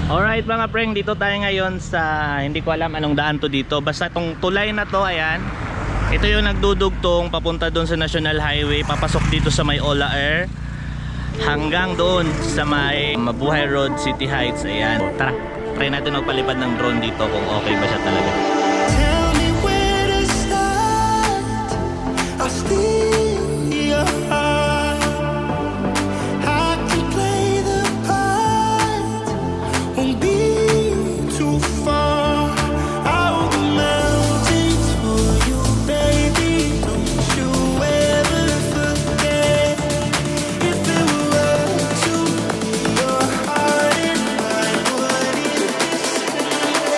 Alright mga preng, dito tayo ngayon sa, hindi ko alam anong daan to dito. Basta itong tulay na to, ayan. Ito yung nagdudugtong papunta doon sa National Highway, papasok dito sa may Ola Air hanggang doon sa may Mabuhay Road, City Heights. Ayan, tara, try natin magpalipad ng drone dito kung okay ba siya talaga. Tell me where to start. I'll steal your heart. I can play the part. Won't be too far. I'll go mountains for you, baby. Don't you ever forget. If it were up to your heart and mine, wouldn't disconnect.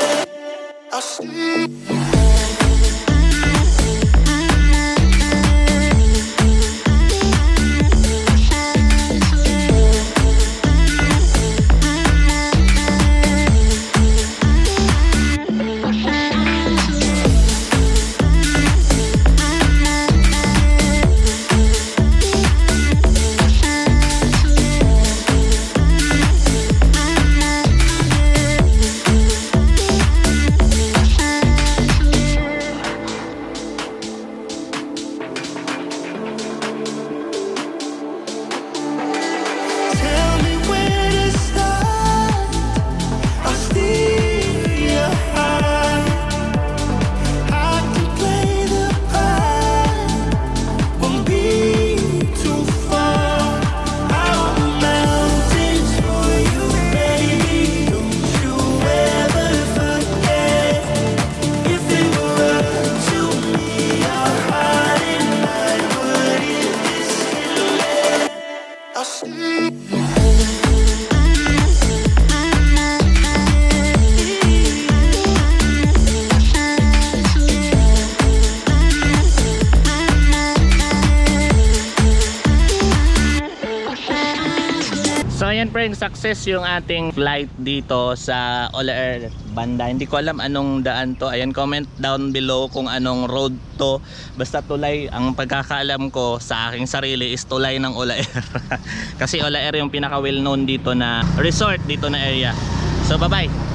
I'll steal. So ayan friends, success yung ating flight dito sa Ola Air banda. Hindi ko alam anong daan to. Ayan, comment down below kung anong road to. Basta tulay, ang pagkakaalam ko sa aking sarili is tulay ng Ola Air. Kasi Ola Air yung pinaka well known dito na resort dito na area. So bye bye.